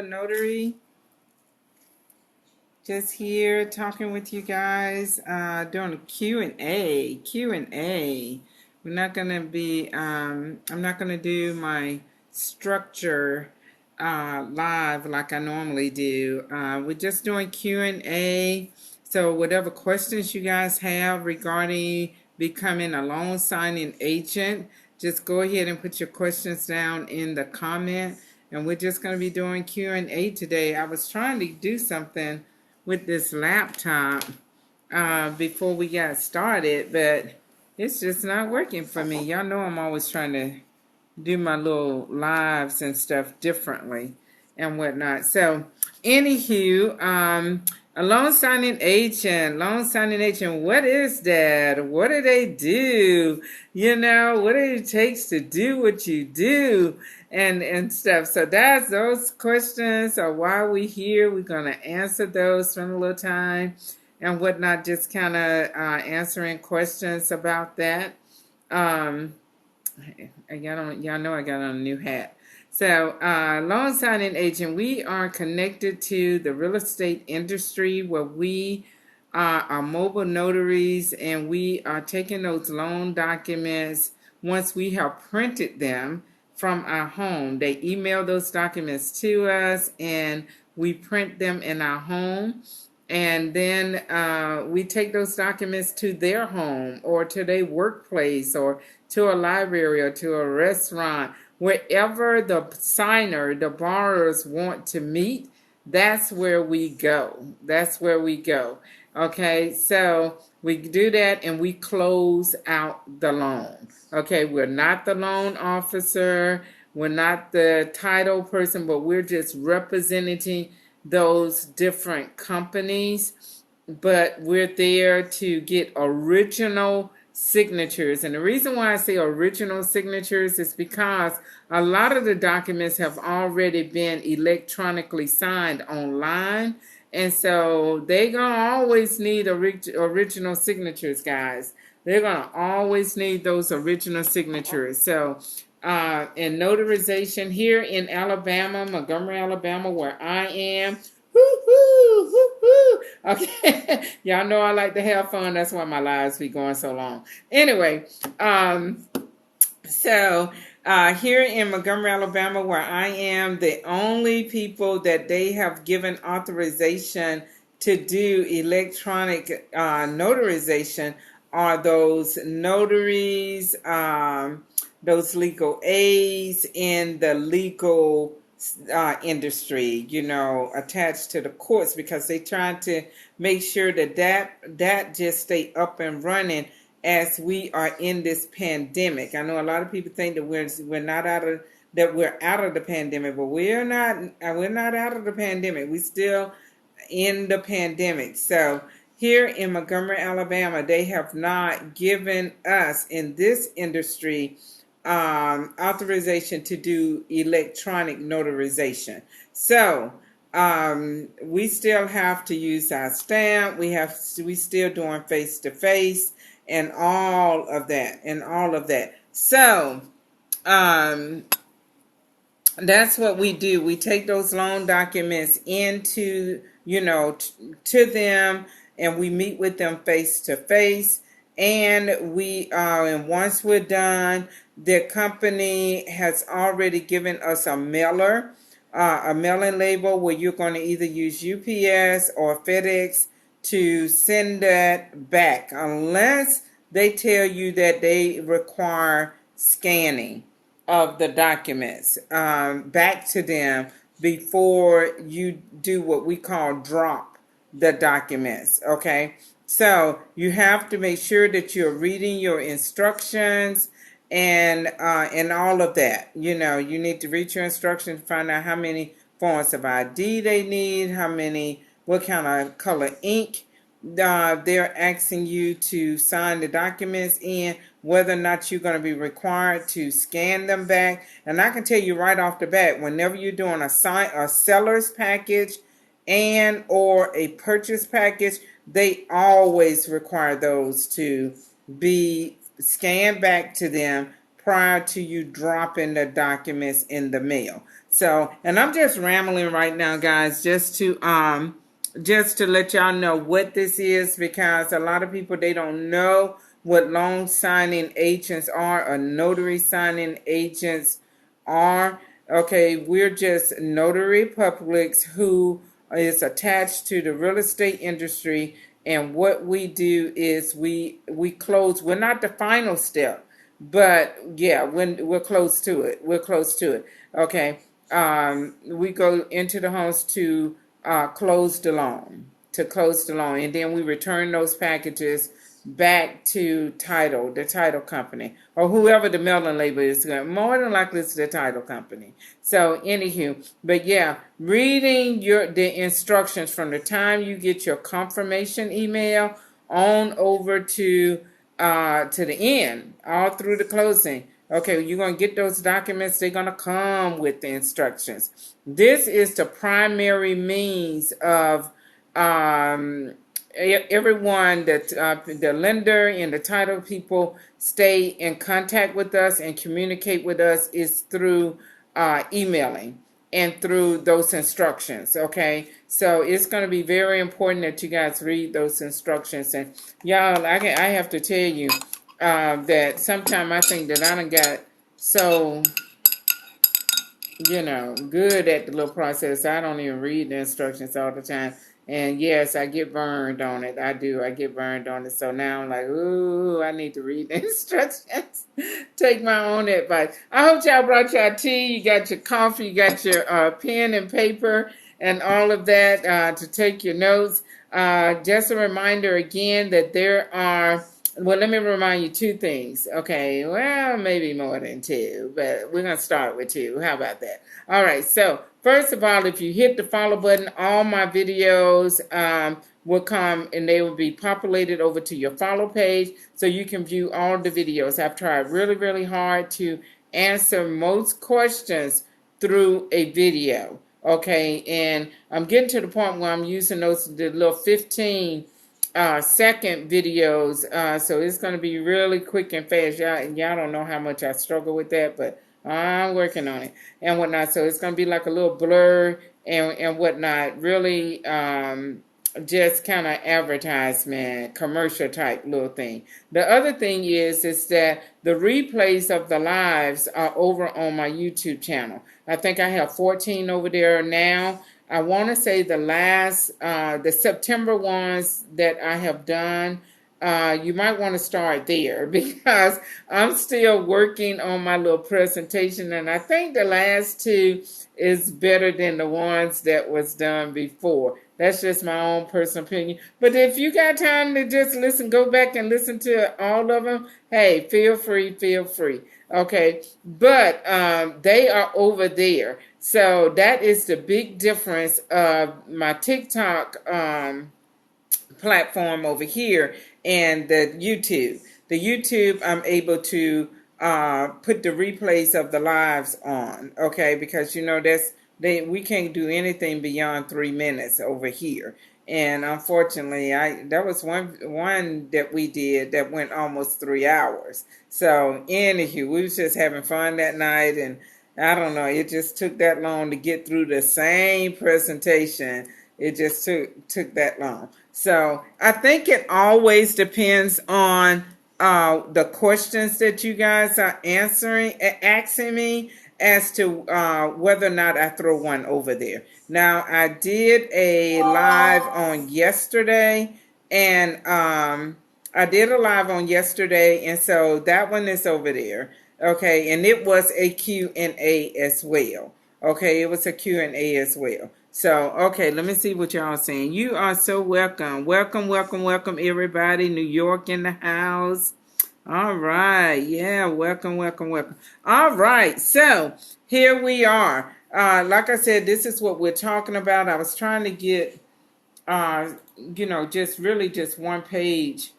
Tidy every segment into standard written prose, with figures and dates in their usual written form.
Notary, just here talking with you guys, doing a Q&A. We're not gonna be, I'm not gonna do my structure live like I normally do. We're just doing Q&A. So whatever questions you guys have regarding becoming a loan signing agent, just go ahead and put your questions down in the comment. And we're just going to be doing Q&A today. I was trying to do something with this laptop before we got started, but it's just not working for me. Y'all know I'm always trying to do my little lives and stuff differently and whatnot. So, anywho, a loan signing agent, what is that? What do they do? You know, what it takes to do what you do and stuff. So that's those questions are why we here. We're going to answer those from a little time and whatnot, just kind of answering questions about that. Y'all know I got on a new hat. So, loan signing agent, we are connected to the real estate industry where we are mobile notaries, and we are taking those loan documents once we have printed them from our home. They email those documents to us, and we print them in our home. And then we take those documents to their home or to their workplace or to a library or to a restaurant. Wherever the signer, the borrowers want to meet, that's where we go. Okay, so we do that and we close out the loan. Okay, we're not the loan officer. We're not the title person, but we're just representing those different companies, but we're there to get original signatures. And the reason why I say original signatures is because a lot of the documents have already been electronically signed online, and so they're going to always need original signatures, guys. They're going to always need those original signatures. So in notarization here in Alabama, Montgomery, Alabama, where I am. Okay, y'all know I like to have fun. That's why my lives be going so long. Anyway, so here in Montgomery, Alabama, where I am, the only people that they have given authorization to do electronic notarization are those notaries, those legal aids in the legal industry, you know, attached to the courts, because they're trying to make sure that just stay up and running as we are in this pandemic. I know a lot of people think that we're out of the pandemic, but we're not out of the pandemic. We're still in the pandemic. So here in Montgomery, Alabama, they have not given us in this industry authorization to do electronic notarization. So we still have to use our stamp. We still doing face to face and all of that. So that's what we do. We take those loan documents into, to them, and we meet with them face to face. And and once we're done, the company has already given us a mailing label where you're going to either use UPS or FedEx to send that back, unless they tell you that they require scanning of the documents back to them before you do what we call drop the documents. Okay, so you have to make sure that you're reading your instructions and all of that. You need to read your instructions, find out how many forms of ID they need, what kind of color ink they're asking you to sign the documents in, whether or not you're going to be required to scan them back. And I can tell you right off the bat, whenever you're doing a seller's package and or a purchase package, they always require those to be scanned back to them prior to you dropping the documents in the mail. So, and I'm just rambling right now, guys, just to let y'all know what this is, because a lot of people, they don't know what loan signing agents are or notary signing agents are. Okay, we're just notary publics who is attached to the real estate industry, and what we do is we close. We're not the final step, but yeah, when we're close to it, okay. We go into the homes to close the loan, and then we return those packages back to the title company, or whoever the mailing label is. More than likely, it's the title company. So, anywho, but yeah, reading the instructions from the time you get your confirmation email on over to the end, all through the closing. Okay, you're going to get those documents. They're going to come with the instructions. This is the primary means of everyone that the lender and the title people stay in contact with us and communicate with us is through emailing and through those instructions. Okay, so it's going to be very important that you guys read those instructions. And y'all, I have to tell you that sometimes I think that I done got so good at the little process. I don't even read the instructions all the time. And yes, I get burned on it. I do. I get burned on it. So now I'm like, ooh, I need to read the instructions. Take my own advice. I hope y'all brought your tea. You got your coffee. You got your pen and paper and all of that to take your notes. Just a reminder again that there are... Well, let me remind you two things. Okay, well, maybe more than two, but we're going to start with two. How about that? All right, so first of all, if you hit the follow button, all my videos will come and they will be populated over to your follow page so you can view all the videos. I've tried really, really hard to answer most questions through a video. Okay, and I'm getting to the point where I'm using the little 15 second videos, so it's going to be really quick and fast. Y'all don't know how much I struggle with that, but I'm working on it and whatnot. So it's going to be like a little blur and whatnot. Really, just kind of advertisement, commercial type little thing. The other thing is that the replays of the lives are over on my YouTube channel. I think I have 14 over there now. I want to say the September ones that I have done, you might want to start there because I'm still working on my little presentation, and I think the last two is better than the ones that was done before. That's just my own personal opinion. But if you got time to just listen, go back and listen to all of them, hey, feel free. Okay, but they are over there. So that is the big difference of my TikTok platform over here and the YouTube. The YouTube, I'm able to put the replays of the lives on, okay, because we can't do anything beyond 3 minutes over here. And unfortunately, that was one that we did that went almost 3 hours. So anywho, we was just having fun that night, and I don't know, it just took that long to get through the same presentation. It just took that long. So I think it always depends on the questions that you guys are asking me as to whether or not I throw one over there. Now, I did a live on yesterday, and and so that one is over there. Okay, and it was a Q&A as well. Okay, it was a Q&A as well. So, okay, let me see what y'all are saying. You are so welcome. Welcome, everybody. New York in the house. All right. Yeah, welcome. All right, so here we are. Like I said, this is what we're talking about. I was trying to get, just one page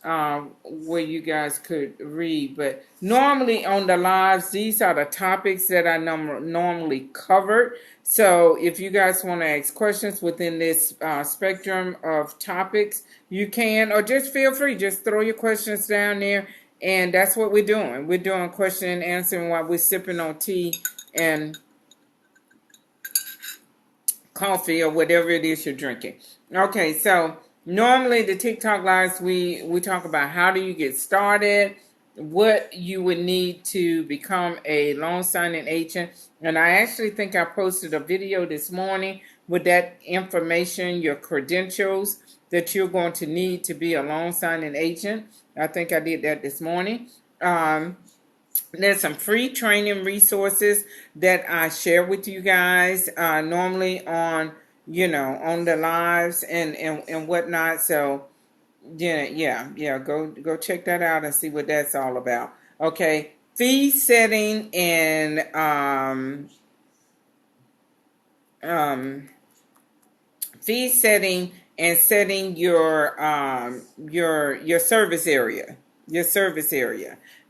where you guys could read. But normally on the lives, these are the topics that I normally covered. So if you guys want to ask questions within this spectrum of topics, you can, or just feel free, just throw your questions down there. And that's what we're doing. We're doing question and answering while we're sipping on tea and coffee or whatever it is you're drinking. Okay, so normally the TikTok lives, we talk about how do you get started, what you would need to become a loan signing agent. And I actually think I posted a video this morning with that information, your credentials that you're going to need to be a loan signing agent. I think I did that this morning. There's some free training resources that I share with you guys normally on, on the lives and whatnot. So yeah. Go check that out and see what that's all about. Okay, fee setting and fee setting and setting your service area,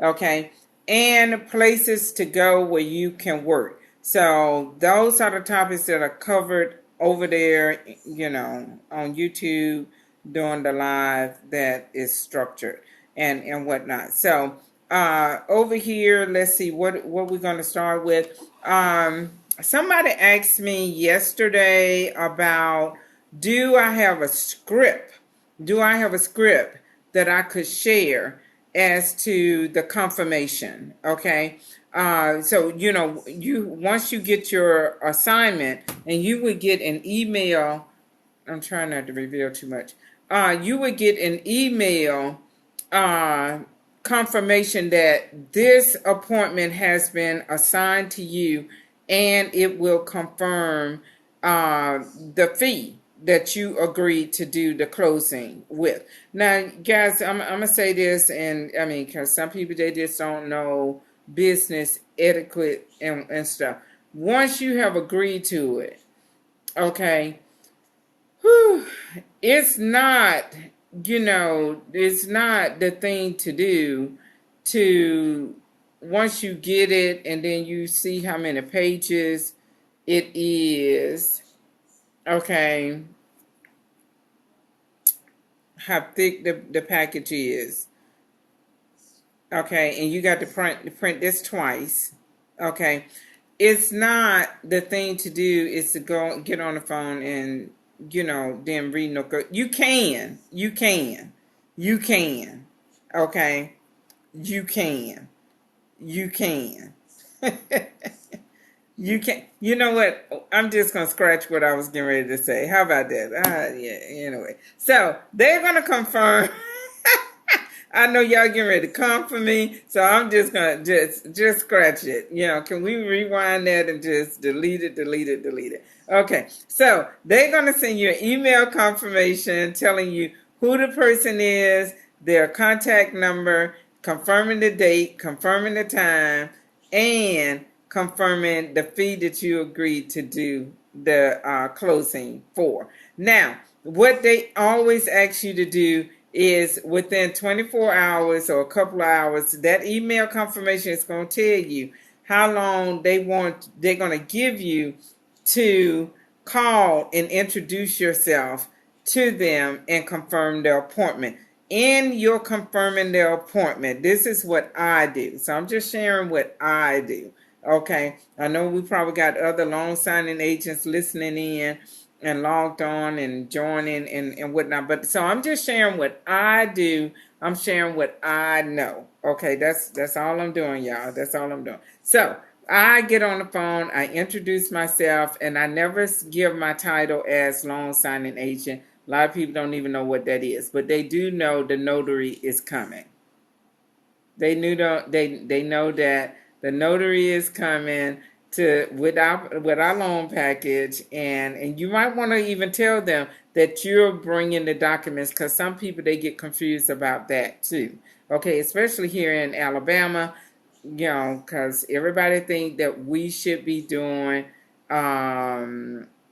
okay, and places to go where you can work. So those are the topics that are covered over there, on YouTube during the live that is structured and whatnot. So over here, let's see what we're going to start with. Somebody asked me yesterday about, do I have a script? Do I have a script that I could share as to the confirmation? Okay. So, you once you get your assignment and you would get an email, I'm trying not to reveal too much. You would get an email confirmation that this appointment has been assigned to you, and it will confirm the fee that you agreed to do the closing with. Now, guys, I'm going to say this, and I mean, because some people, they just don't know business etiquette and stuff. Once you have agreed to it, okay, it's not, it's not the thing to do to, once you get it and then you see how many pages it is, okay, how thick the package is, okay, and you got to print this twice, okay. It's not the thing to do is to go get on the phone and then read no code. You can, okay, you can. You can. You know what? I'm just gonna scratch what I was getting ready to say. How about that? Yeah. Anyway, so they're gonna confirm. I know y'all getting ready to come for me, so I'm just gonna just scratch it. Can we rewind that and just delete it? Okay, so they're gonna send you an email confirmation telling you who the person is, their contact number, confirming the date, confirming the time, and confirming the fee that you agreed to do the closing for. Now, what they always ask you to do is within 24 hours or a couple of hours, that email confirmation is going to tell you how long they're going to give you to call and introduce yourself to them and confirm their appointment. In your confirming their appointment, this is what I do. So I'm just sharing what I do. Okay. I know we probably got other loan signing agents listening in and logged on and joining and whatnot. But so I'm just sharing what I do. I'm sharing what I know. Okay, that's all I'm doing, y'all. That's all I'm doing. So I get on the phone, I introduce myself, and I never give my title as loan signing agent. A lot of people don't even know what that is, but they do know the notary is coming. They know that the notary is coming with our loan package, and you might want to even tell them that you're bringing the documents, because some people, they get confused about that too. Okay, especially here in Alabama, because everybody think that we should be doing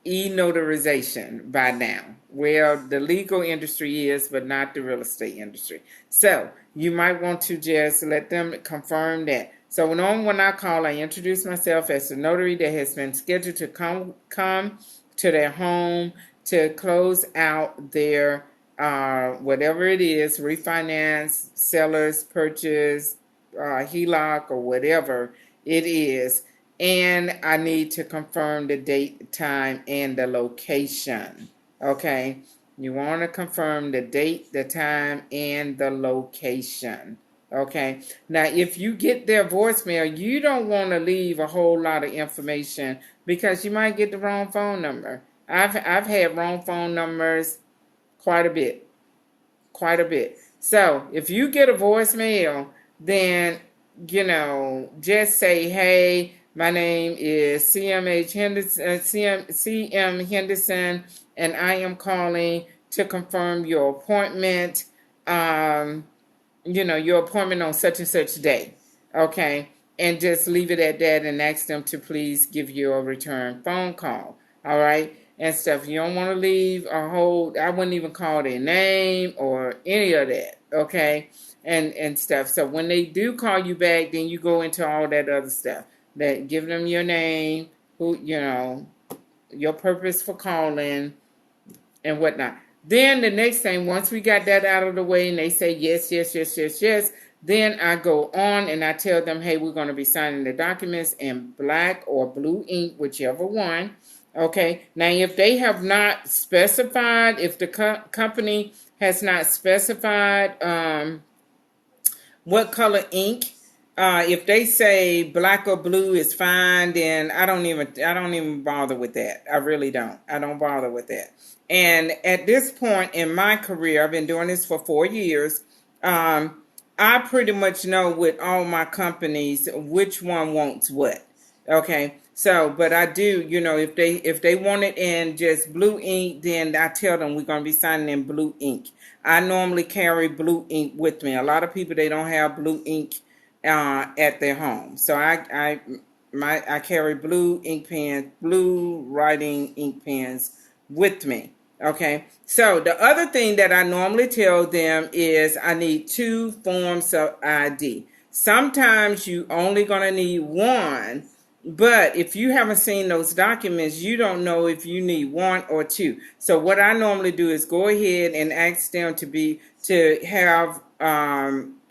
e-notarization by now. Well, the legal industry is, but not the real estate industry. So you might want to just let them confirm that. So when I call, I introduce myself as the notary that has been scheduled to come to their home to close out their whatever it is, refinance, sellers, purchase, HELOC, or whatever it is. and I need to confirm the date, time, and the location. Okay, you want to confirm the date, the time, and the location. Okay, now if you get their voicemail, you don't want to leave a whole lot of information because you might get the wrong phone number. I've had wrong phone numbers quite a bit. Quite a bit. So if you get a voicemail, then, just say, hey, my name is CMH Henderson, CM Henderson, and I am calling to confirm your appointment, your appointment on such and such day. Okay. And just leave it at that and ask them to please give you a return phone call. All right. And stuff. You don't want to leave I wouldn't even call their name or any of that. Okay. And stuff. So when they do call you back, then you go into all that other stuff. That give them your name, your purpose for calling and whatnot. Then the next thing, once we got that out of the way and they say yes, yes, yes, yes, yes, then I go on and I tell them, hey, we're going to be signing the documents in black or blue ink, whichever one. Okay. Now, if they have not specified, if the company has not specified what color ink, if they say black or blue is fine, then I don't even bother with that. I really don't. I don't bother with that. And at this point in my career, I've been doing this for 4 years. I pretty much know with all my companies which one wants what. Okay. So, but I do, if they want it in just blue ink, then I tell them we're going to be signing in blue ink. I normally carry blue ink with me. A lot of people, they don't have blue ink at their home. So I carry blue ink pens, blue writing ink pens with me. Okay. So the other thing that I normally tell them is I need 2 forms of ID. Sometimes you only going to need one. But if you haven't seen those documents, you don't know if you need 1 or 2. So what I normally do is go ahead and ask them to have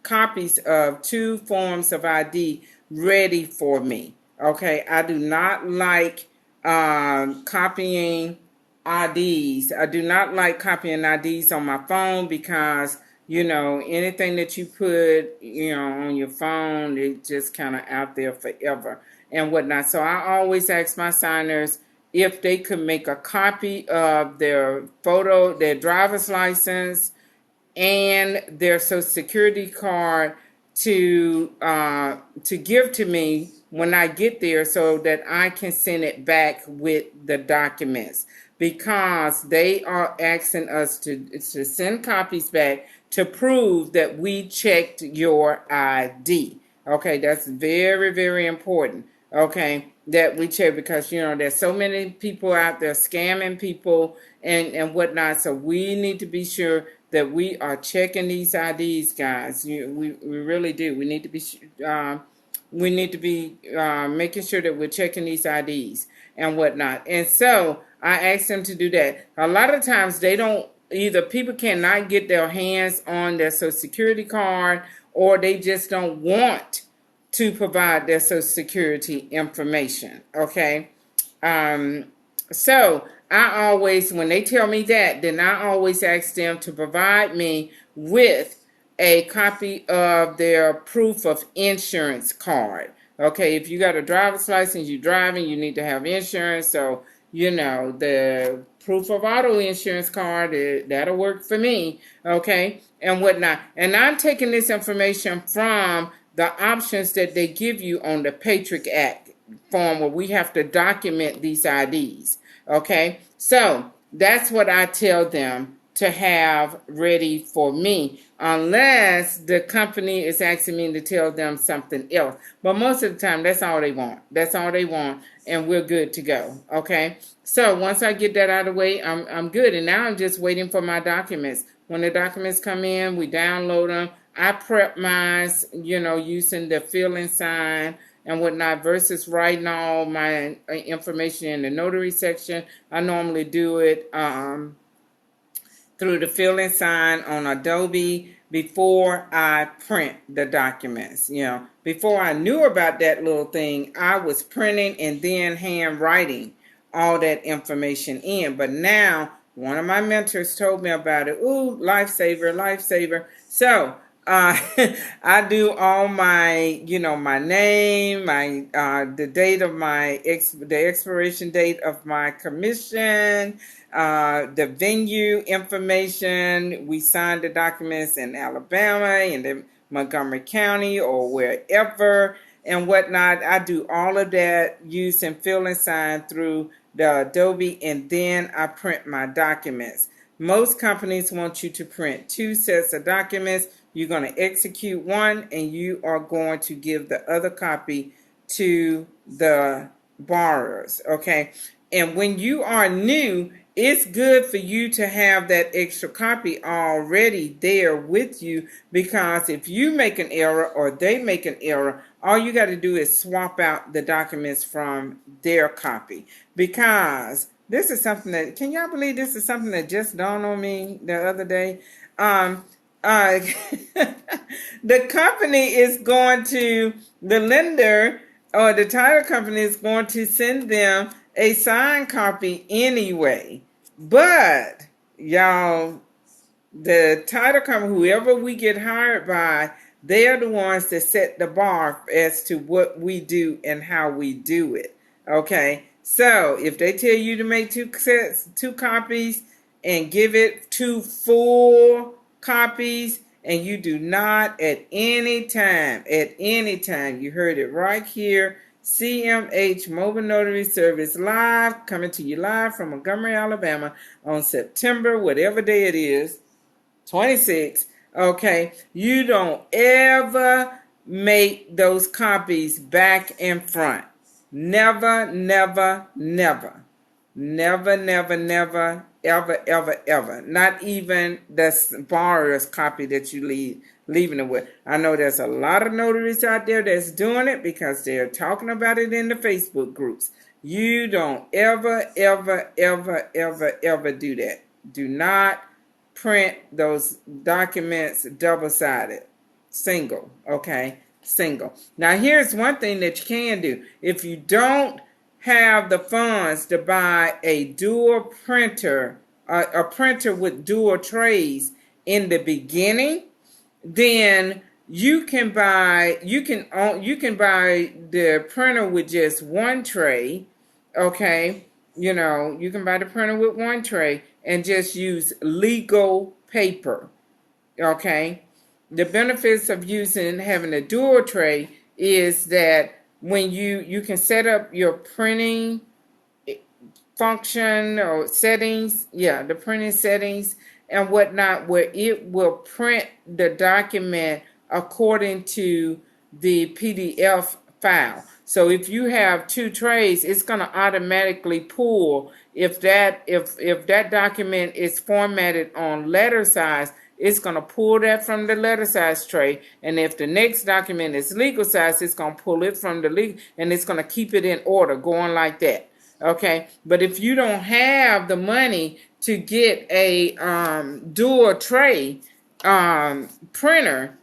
copies of 2 forms of ID ready for me. Okay, I do not like copying IDs. I do not like copying IDs on my phone because anything that you put on your phone, it's just kind of out there forever and whatnot. So I always ask my signers if they could make a copy of their their driver's license, and their Social Security card to give to me when I get there, so that I can send it back with the documents, because they are asking us to send copies back to prove that we checked your ID. Okay, that's very, very important. Okay, that we check, because there's so many people out there scamming people and whatnot. So we need to be sure that we are checking these IDs, guys. We really do. We need to be making sure that we're checking these IDs and whatnot. And so I asked them to do that. A lot of times people cannot get their hands on their Social Security card, or they just don't want to provide their Social Security information. Okay. So I always, when they tell me that, then I always ask them to provide me with a copy of their proof of insurance card. Okay, if you got a driver's license, you're driving, you need to have insurance. So, the proof of auto insurance card, that'll work for me. Okay, and whatnot. And I'm taking this information from the options that they give you on the Patriot Act form, where we have to document these IDs. Okay, so that's what I tell them to have ready for me, unless the company is asking me to tell them something else. But most of the time, that's all they want. That's all they want, and we're good to go. Okay, so once I get that out of the way, I'm good. And now I'm just waiting for my documents. When the documents come in, we download them. I prep mine, using the fill and sign and whatnot, versus writing all my information in the notary section. I normally do it through the fill and sign on Adobe, before I print the documents. Before I knew about that little thing, I was printing and then handwriting all that information in. But now, one of my mentors told me about it. Ooh, lifesaver, lifesaver. So I do all my, my name, my the date of the expiration date of my commission, the venue information. We signed the documents in Alabama, in the Montgomery County, or wherever and whatnot. I do all of that using fill and sign through the Adobe, and then I print my documents. Most companies want you to print 2 sets of documents. You're going to execute one, and you are going to give the other copy to the borrowers, okay? And when you are new, it's good for you to have that extra copy already there with you, because if you make an error or they make an error, all you got to do is swap out the documents from their copy. Because this is something that, can y'all believe this is something that just dawned on me the other day? The company is going to, the lender or the title company is going to send them a signed copy anyway. But, y'all, the title company, whoever we get hired by, they're the ones that set the bar as to what we do and how we do it. Okay? So, if they tell you to make 2 copies and give it 2 full copies, and you do not at any time, you heard it right here, CMH Mobile Notary Service live, coming to you live from Montgomery, Alabama on September, whatever day it is, 26. Okay, you don't ever make those copies back and front. Never, never, never. Never, never, never, ever, ever, ever. Not even the borrower's copy that you leaving it with. I know there's a lot of notaries out there that's doing it because they're talking about it in the Facebook groups. You don't ever, ever, ever, ever, ever do that. Do not print those documents double-sided. Single, okay? Single. Now, here's one thing that you can do. If you don't have the funds to buy a dual printer, a printer with dual trays in the beginning, then you can buy the printer with just one tray. Okay, you can buy the printer with one tray and just use legal paper. Okay, the benefits of having a dual tray is that when you can set up your printing function or settings, the printing settings and whatnot, where it will print the document according to the PDF file. So if you have 2 trays, it's going to automatically pull if that document is formatted on letter size. It's going to pull that from the letter size tray. And if the next document is legal size, it's going to pull it from the legal, and it's going to keep it in order, going like that. Okay. But if you don't have the money to get a dual tray printer,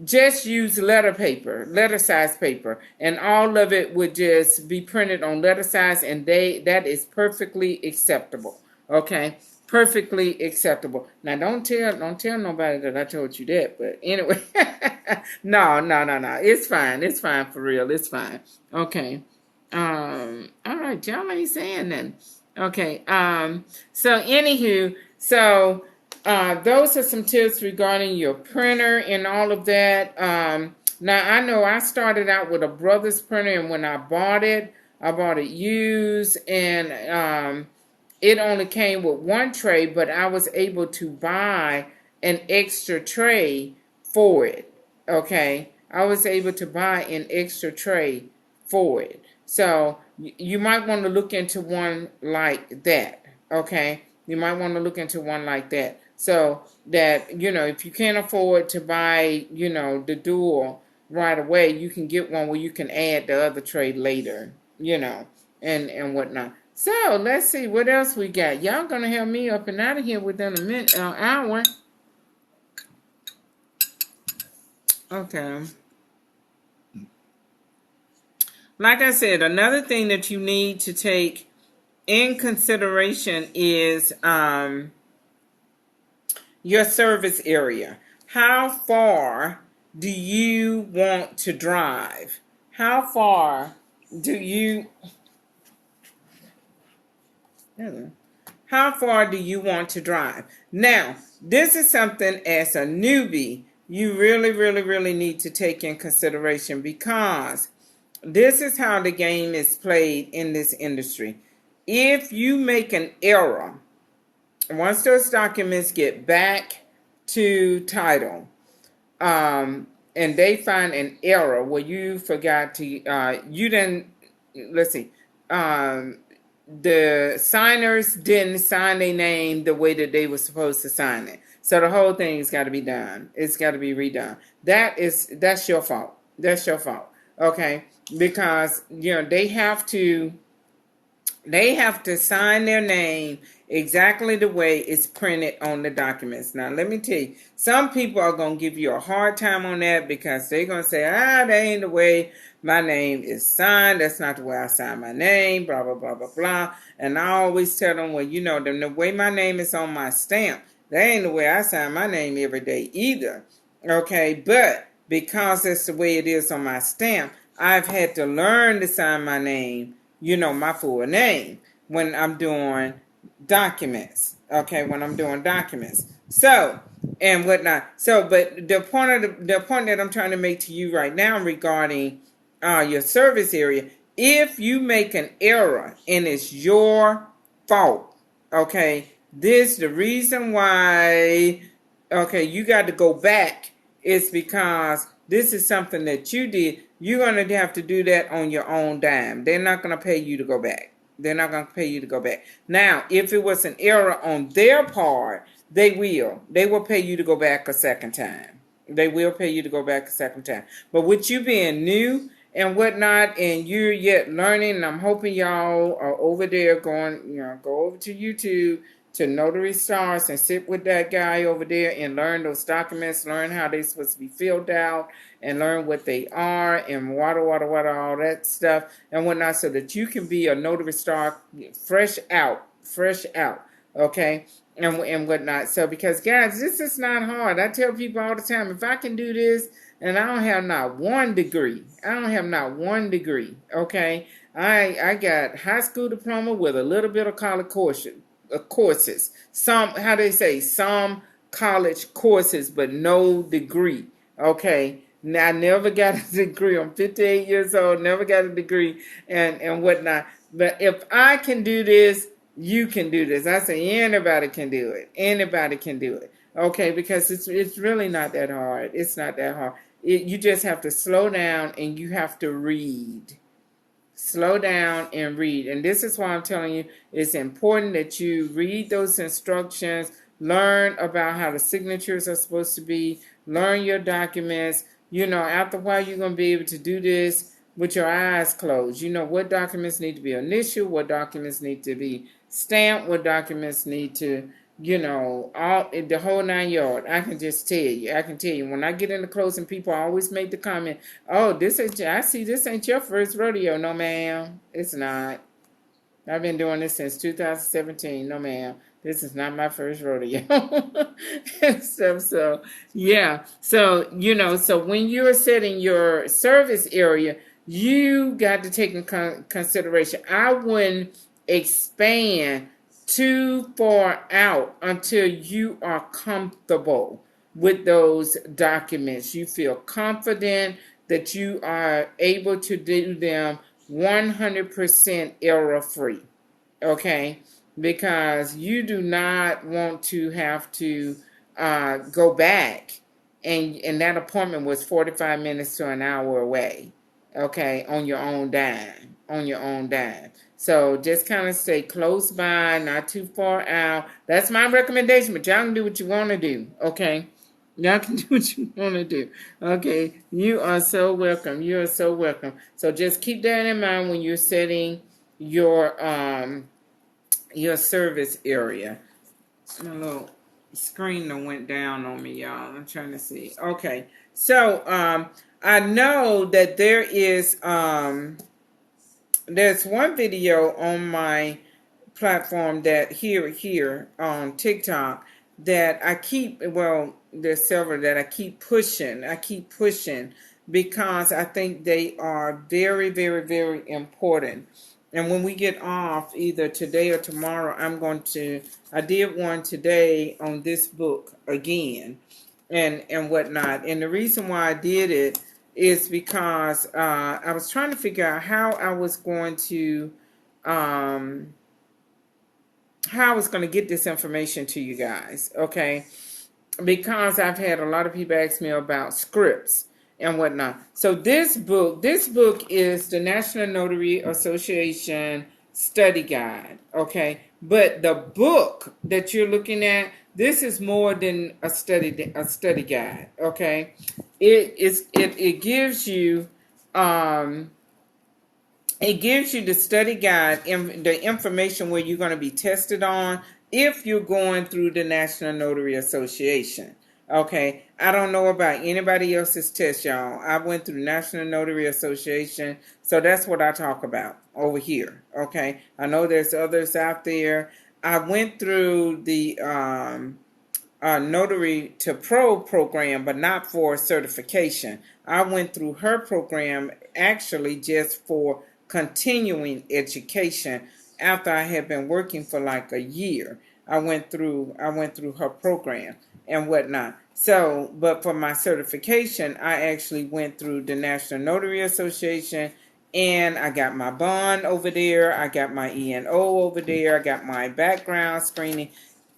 just use letter size paper, and all of it would just be printed on letter size, and that is perfectly acceptable. Okay. Perfectly acceptable. Now, don't tell nobody that I told you that. But anyway, no. It's fine. It's fine for real. It's fine. Okay. All right, y'all ain't saying nothing. Okay. So anywho, those are some tips regarding your printer and all of that. Now I know I started out with a Brothers printer, and when I bought it used, and it only came with one tray, but I was able to buy an extra tray for it. Okay, I was able to buy an extra tray for it. So you might want to look into one like that. Okay, you might want to look into one like that. So that, if you can't afford to buy, the dual right away, you can get one where you can add the other tray later, and whatnot. So let's see what else we got. Y'all gonna help me up and out of here within a minute, hour. Okay. Like I said, another thing that you need to take in consideration is your service area. How far do you want to drive? How far do you how far do you want to drive? Now, this is something as a newbie you really, really, really need to take in consideration, because this is how the game is played in this industry. If you make an error, once those documents get back to title, and they find an error where you forgot to, you didn't, let's see, the signers didn't sign their name the way that they were supposed to sign it. So the whole thing's got to be done. It's got to be redone. That's your fault. That's your fault. Okay, because they have to sign their name exactly the way it's printed on the documents. Now, let me tell you, some people are going to give you a hard time on that, because they're going to say, that ain't the way my name is signed. That's not the way I sign my name, blah, blah, blah, blah, blah. And I always tell them, well, the way my name is on my stamp, that ain't the way I sign my name every day either. Okay, but because that's the way it is on my stamp, I've had to learn to sign my name, my full name, when I'm doing documents. Okay, when I'm doing documents. So, and whatnot. So, but the point that I'm trying to make to you right now regarding your service area, if you make an error and it's your fault, okay, the reason why, okay, you got to go back is because this is something that you did. You're going to have to do that on your own dime. They're not going to pay you to go back. They're not going to pay you to go back. Now, if it was an error on their part, they will. They will pay you to go back a second time. They will pay you to go back a second time. But with you being new and whatnot, and you're yet learning, and I'm hoping y'all are over there going, go over to YouTube, to Notary Stars, and sit with that guy over there and learn those documents, learn how they're supposed to be filled out, and learn what they are, and all that stuff and whatnot, so that you can be a Notary Star fresh out, okay, and whatnot. So, because guys, this is not hard. I tell people all the time, if I can do this, and I don't have not one degree, okay, I got high school diploma with a little bit of college courses, some college courses, but no degree. Okay, now I never got a degree. I'm 58 years old, never got a degree, and whatnot. But if I can do this, you can do this. I say anybody can do it. Anybody can do it. Okay, because it's really not that hard. It's not that hard. You just have to slow down, and you have to read. Slow down and read. And this is why I'm telling you, it's important that you read those instructions, learn about how the signatures are supposed to be, learn your documents. After a while, you're going to be able to do this with your eyes closed. What documents need to be initialed, what documents need to be stamped, what documents need to, all the whole 9 yards. I can tell you. When I get into closing, people always make the comment, "Oh, this ain't your first rodeo." No, ma'am, it's not. I've been doing this since 2017. No, ma'am, this is not my first rodeo. So yeah. So so when you're setting your service area, you got to take in consideration. I wouldn't expand too far out until you are comfortable with those documents. You feel confident that you are able to do them 100% error free. Okay, because you do not want to have to go back, and that appointment was 45 minutes to an hour away. Okay, on your own dime. So just kind of stay close by, not too far out. That's my recommendation, but y'all can do what you want to do, okay? Y'all can do what you want to do, okay? You are so welcome. So just keep that in mind when you're setting your service area. My little screen that went down on me, y'all. I'm trying to see. Okay. So, I know that there's one video on my platform that here on TikTok that I keep, well, there's several that I keep pushing. Because I think they are very, very, very important. And when we get off, either today or tomorrow, I did one today on this book again and whatnot. And the reason why I did it is because I was trying to figure out um, how I was going to get this information to you guys, okay? Because I've had a lot of people ask me about scripts and whatnot. So this book is the National Notary Association Study Guide, okay? But the book that you're looking at, this is more than a study guide, okay? It gives you the study guide and the information where you're going to be tested on if you're going through the National Notary Association. Okay, I don't know about anybody else's test, y'all. I went through National Notary Association, so that's what I talk about over here. Okay, I know there's others out there. I went through the Notary to Pro program, but not for certification. I went through her program actually just for continuing education after I had been working for like a year. I went through her program and whatnot. So, but for my certification, I actually went through the National Notary Association, and I got my bond over there. I got my ENO over there. I got my background screening.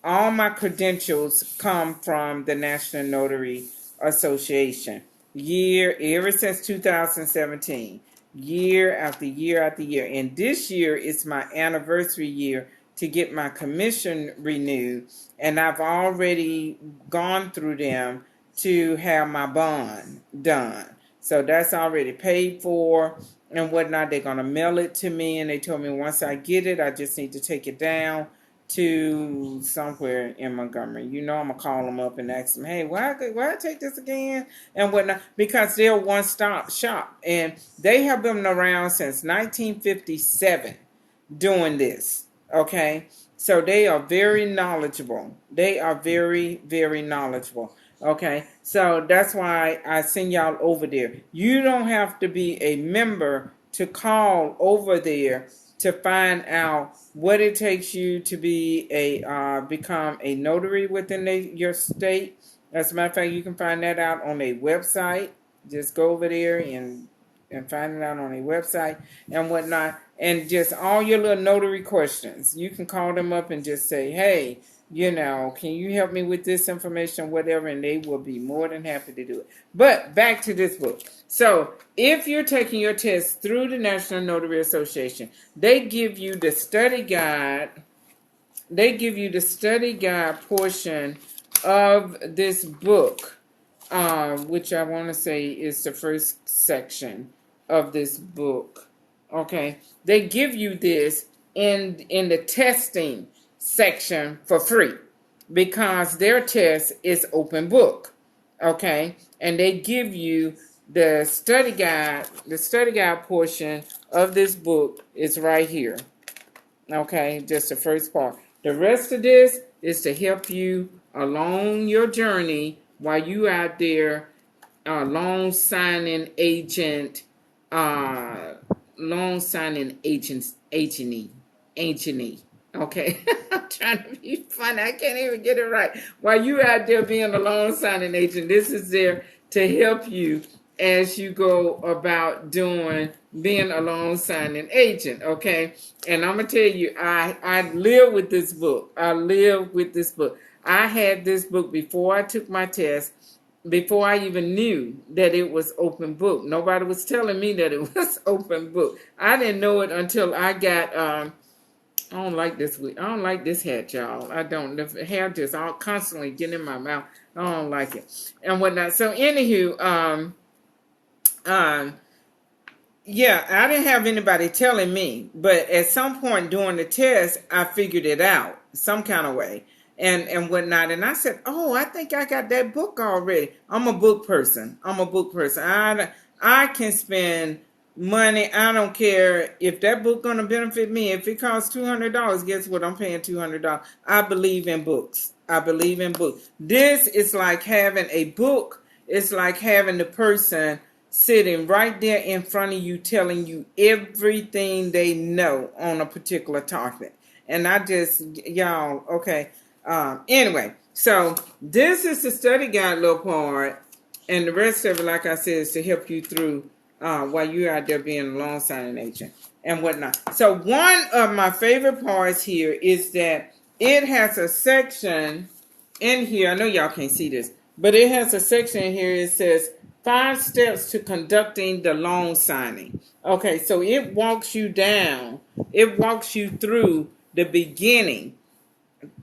All my credentials come from the National Notary Association. Ever since 2017. Year after year after year. And this year is my anniversary year to get my commission renewed. And I've already gone through them to have my bond done. So that's already paid for and whatnot. They're going to mail it to me. And they told me once I get it, I just need to take it down to somewhere in Montgomery. You know, I'm going to call them up and ask them, hey, why I take this again? And whatnot. Because they're a one-stop shop. And they have been around since 1957 doing this. Okay? So they are very knowledgeable. They are very, very knowledgeable. Okay? So that's why I send y'all over there. You don't have to be a member to call over there to find out what it takes you to be become a notary within your state. As a matter of fact, you can find that out on a website. Just go over there and find it out on a website and whatnot. And just all your little notary questions, you can call them up and just say, hey, can you help me with this information, whatever, and they will be more than happy to do it. But back to this book. So if you're taking your test through the National Notary Association, they give you the study guide. They give you the study guide portion of this book, which I want to say is the first section of this book. Okay, they give you this in the testing section for free because their test is open book. Okay, and they give you the study guide. The study guide portion of this book is right here. Okay, just the first part. The rest of this is to help you along your journey while you out there, loan signing agent, agency. Okay, I'm trying to be funny. I can't even get it right. While you out there being a loan signing agent, this is there to help you as you go about being a loan signing agent. Okay, and I'm gonna tell you, I live with this book. I had this book before I took my test. Before I even knew that it was open book. Nobody was telling me that it was open book. I didn't know it until I got, I don't like this hat, y'all. I don't. The hair just all constantly getting in my mouth. I don't like it. And whatnot. So anywho, yeah, I didn't have anybody telling me. But at some point during the test, I figured it out some kind of way. and whatnot. And I said, oh, I think I got that book already. I'm a book person. I can spend money. I don't care if that book gonna benefit me. If it costs $200, guess what? I'm paying $200. I believe in books. I believe in books. This is like having a book. It's like having the person sitting right there in front of you telling you everything they know on a particular topic. And I just, y'all, okay. Anyway, so this is the study guide little part. And the rest of it, like I said, is to help you through while you're out there being a loan signing agent and whatnot. So one of my favorite parts here is that it has a section in here. I know y'all can't see this, but it has a section in here. It says 5 steps to conducting the loan signing. Okay, so it walks you down. It walks you through the beginning,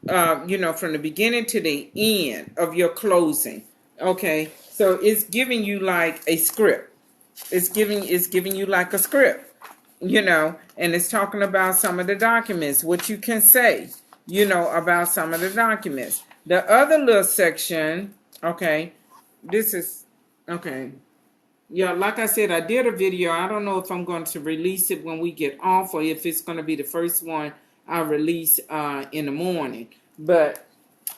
from the beginning to the end of your closing. Okay, so it's giving you like a script. It's giving you like a script, and it's talking about some of the documents, what you can say, about some of the documents. The other little section, okay, this is, okay. Yeah, like I said, I did a video. I don't know if I'm going to release it when we get off or if it's going to be the first one I release in the morning. But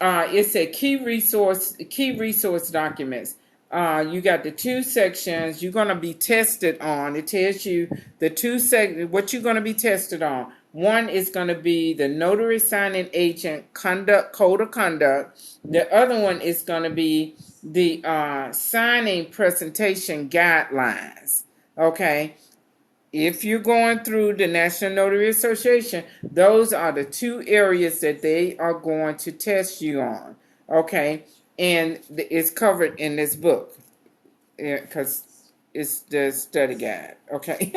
it's a key resource documents. You got the 2 sections you're going to be tested on. It tells you the 2 what you're going to be tested on. One is going to be the notary signing agent code of conduct. The other one is going to be the signing presentation guidelines. Okay. If you're going through the National Notary Association, those are the 2 areas that they are going to test you on. Okay. And it's covered in this book because it's the study guide. Okay.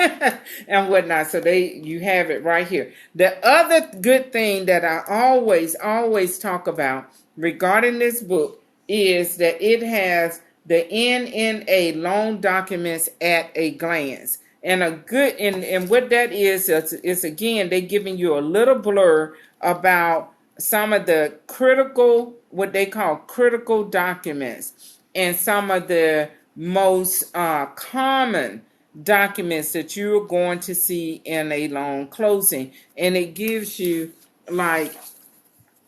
And whatnot. So you have it right here. The other good thing that I always talk about regarding this book is that it has the NNA loan documents at a glance. And and what that is again, they're giving you a little blur about some of the what they call critical documents, and some of the most common documents that you're going to see in a loan closing. And it gives you like,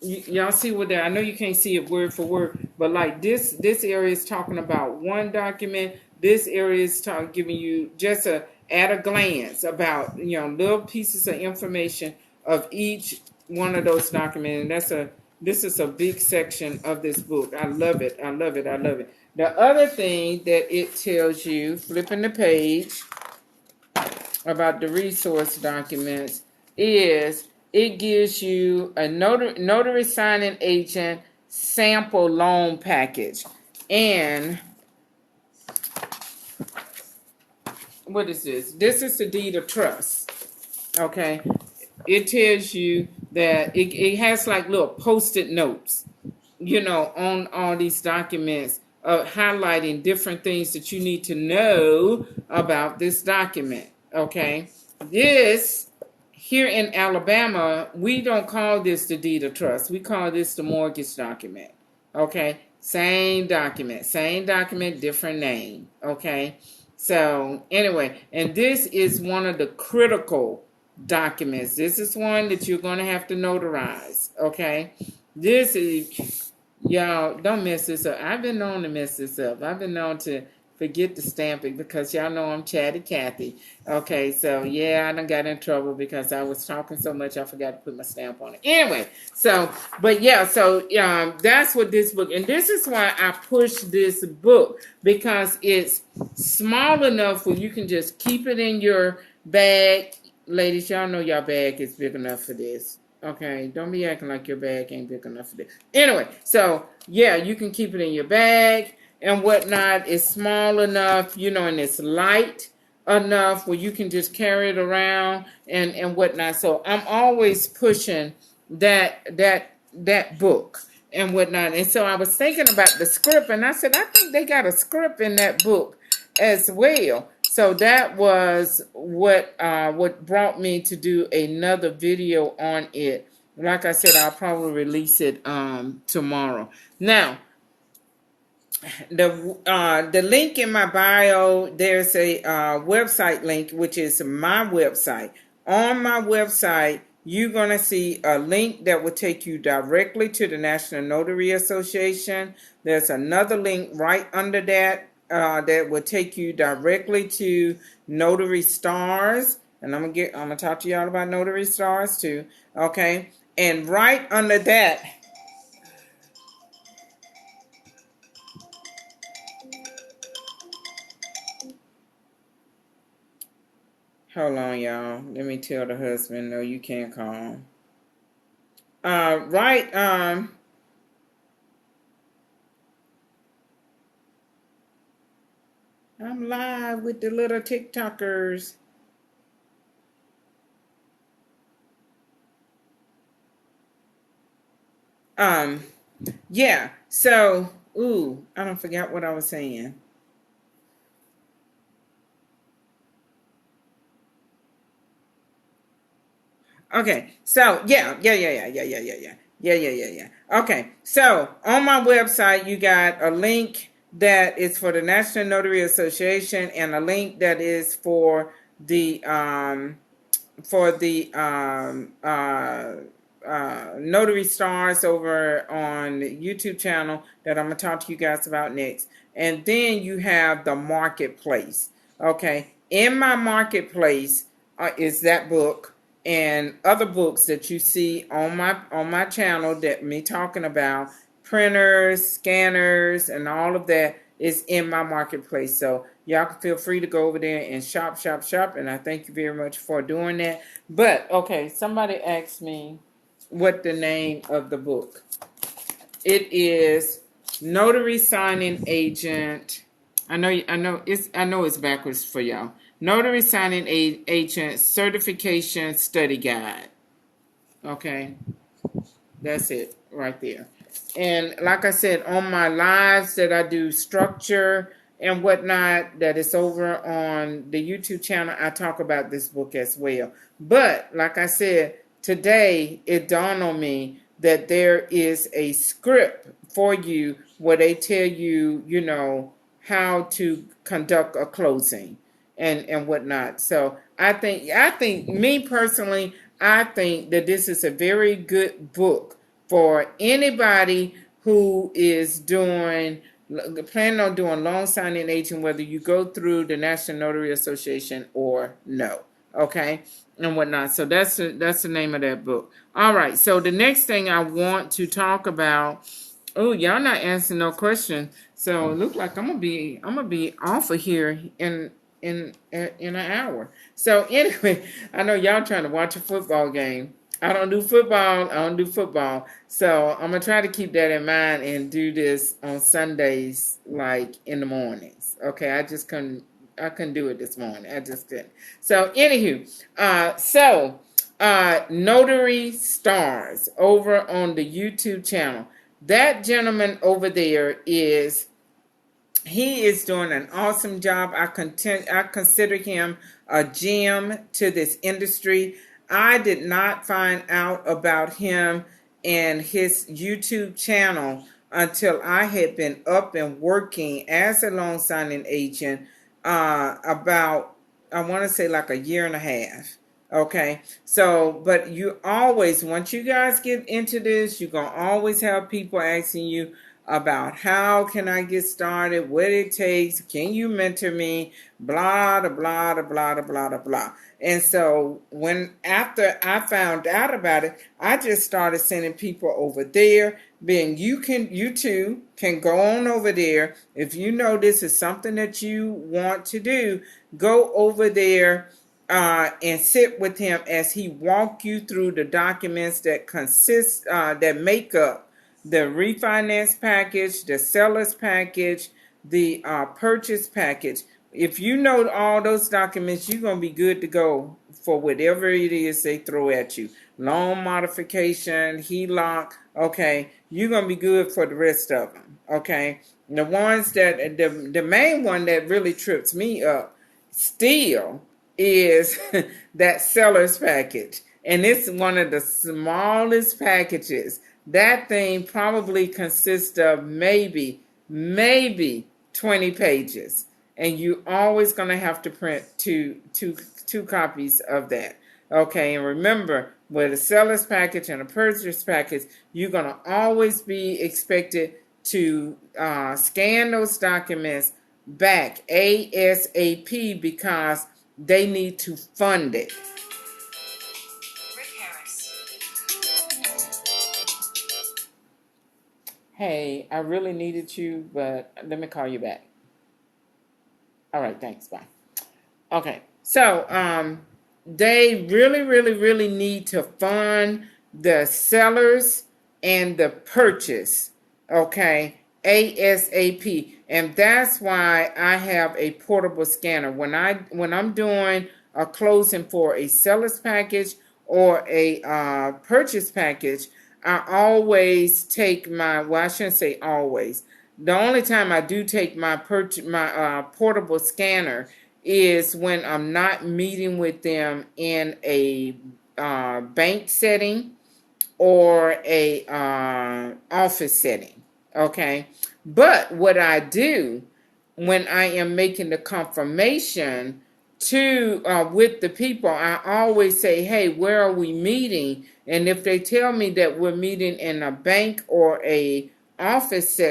y'all see what that, I know you can't see it word for word, but like this area is talking about one document. This area is giving you just at a glance about, little pieces of information of each one of those documents. And this is a big section of this book. I love it. I love it. I love it. The other thing that it tells you, flipping the page about the resource documents, is it gives you a notary signing agent sample loan package. And what is this? This is the deed of trust. Okay. It tells you that it has like little post-it notes, on all these documents, highlighting different things that you need to know about this document. Okay. This, here in Alabama, we don't call this the deed of trust. We call this the mortgage document. Okay. Same document, different name. Okay. So anyway, and this is one of the critical documents. This is one that you're going to have to notarize. Okay. This is, y'all, don't mess this up. I've been known to mess this up. I've been known to forget to stamp it because y'all know I'm Chatty Cathy. Okay, so yeah, I done got in trouble because I was talking so much I forgot to put my stamp on it. Anyway, so, but yeah, so that's what this book, and this is why I push this book, because it's small enough where you can just keep it in your bag. Ladies, y'all know your bag is big enough for this. Okay, don't be acting like your bag ain't big enough for this. Anyway, so yeah, you can keep it in your bag and whatnot. It's small enough, and it's light enough where you can just carry it around and whatnot. So I'm always pushing that book and whatnot. And so I was thinking about the script, and I said, I think they got a script in that book as well. So that was what brought me to do another video on it like I said, I'll probably release it tomorrow. Now, the link in my bio, there's a website link, which is my website. On my website, you're going to see a link that will take you directly to the National Notary Association. There's another link right under that that will take you directly to Notary Stars. And I'm gonna talk to y'all about Notary Stars too. Okay. And right under that, hold on, y'all. Let me tell the husband, no, you can't call. Right, I'm live with the little TikTokers. Um, yeah, so, I don't forget what I was saying. Okay, so yeah. Okay, so on my website, you got a link that is for the National Notary Association and a link that is for the Notary Stars over on the YouTube channel that I'm gonna talk to you guys about next. And then you have the marketplace. Okay, in my marketplace is that book and other books that you see on my channel that me talking about printers, scanners, and all of that is in my marketplace. So y'all can feel free to go over there and shop, and I thank you very much for doing that. But okay, somebody asked me what the name of the book. It is Notary Signing Agent. I know it's backwards for y'all. Notary Signing Agent Certification Study Guide. Okay, that's it right there. And like I said, on my lives that I do structure and whatnot, that is over on the YouTube channel, I talk about this book as well. But like I said, today it dawned on me that there is a script for you where they tell you, how to conduct a closing and whatnot. So I think me personally, I think that this is a very good book for anybody who is planning on doing loan signing agent, whether you go through the National Notary Association or no. Okay, and whatnot. So that's the name of that book. All right. So the next thing I want to talk about. Oh, y'all not answering no question. So it looks like I'm gonna be off of here in an hour. So anyway, I know y'all trying to watch a football game. I don't do football. So I'm gonna try to keep that in mind and do this on Sundays, like in the mornings. Okay, I couldn't do it this morning. I just couldn't. So anywho, Notary Stars over on the YouTube channel. That gentleman over there he is doing an awesome job. I consider him a gem to this industry. I did not find out about him and his YouTube channel until I had been up and working as a loan signing agent about, I want to say, like a year and a half. Okay, so, but you always, once you guys get into this, you're going to always have people asking you about how can I get started, what it takes, can you mentor me, blah, blah, blah, blah, blah, blah, blah. And so after I found out about it, I just started sending people over there. Being you too can go on over there. If you know this is something that you want to do, go over there and sit with him as he walk you through the documents that make up the refinance package, the seller's package, the purchase package. If you know all those documents, you're going to be good to go for whatever it is they throw at you. Loan modification, HELOC, okay, you're going to be good for the rest of them, okay? The ones the main one that really trips me up still is that seller's package. and it's one of the smallest packages. That thing probably consists of maybe 20 pages, and you always going to have to print two copies of that. Okay, and remember, with a seller's package and a purchase package, you're going to always be expected to scan those documents back ASAP because they need to fund it. Hey, I really needed you, but let me call you back. All right, thanks. Bye. Okay, so they really need to fund the sellers and the purchase. Okay, ASAP, and that's why I have a portable scanner. When I'm doing a closing for a seller's package or a purchase package, I always take my, well, I shouldn't say always. The only time I do take my portable scanner is when I'm not meeting with them in a bank setting or a office setting. Okay, but what I do when I am making the confirmation to with the people, I always say, hey, where are we meeting? And if they tell me that we're meeting in a bank or a office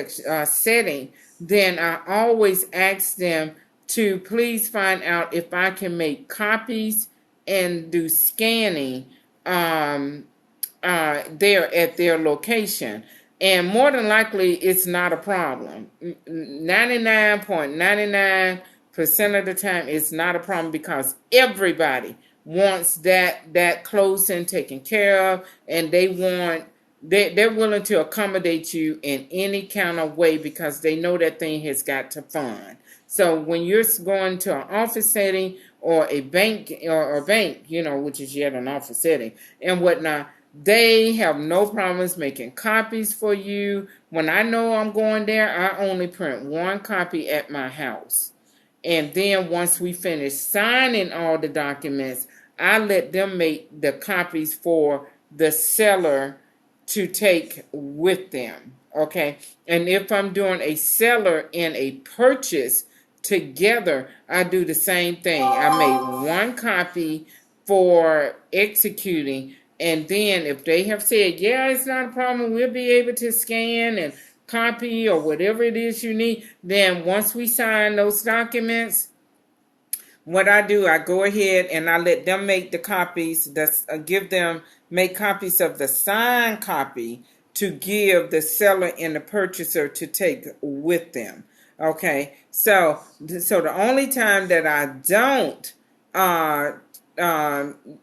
setting, then I always ask them to please find out if I can make copies and do scanning there at their location. And more than likely, it's not a problem. 99.99% of the time, it's not a problem because everybody wants that closing taken care of, and they're willing to accommodate you in any kind of way because they know that thing has got to fund. So when you're going to an office setting or a bank, which is yet an office setting and whatnot, they have no problems making copies for you. When I know I'm going there, I only print one copy at my house. And then once we finish signing all the documents, I let them make the copies for the seller to take with them. Okay? And if I'm doing a seller and a purchase together, I do the same thing. I made one copy for executing. And then if they have said, yeah, it's not a problem, we'll be able to scan and copy or whatever it is you need, then once we sign those documents, what I do, I go ahead and I let them make the copies, make copies of the signed copy to give the seller and the purchaser to take with them. Okay, so the only time that I don't,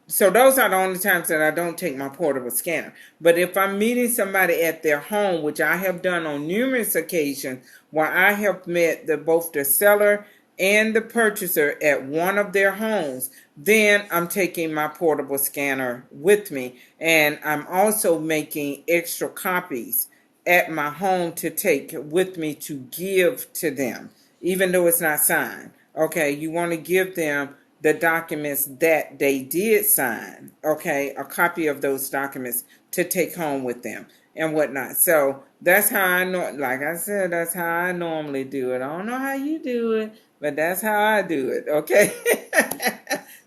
so those are the only times that I don't take my portable scanner. But if I'm meeting somebody at their home, which I have done on numerous occasions, where I have met both the seller and the purchaser at one of their homes, then I'm taking my portable scanner with me. And I'm also making extra copies at my home to take with me to give to them, even though it's not signed. Okay, you want to give them the documents that they did sign, okay, a copy of those documents to take home with them and whatnot. So that's how I know, like I said, that's how I normally do it. I don't know how you do it, but that's how I do it, okay?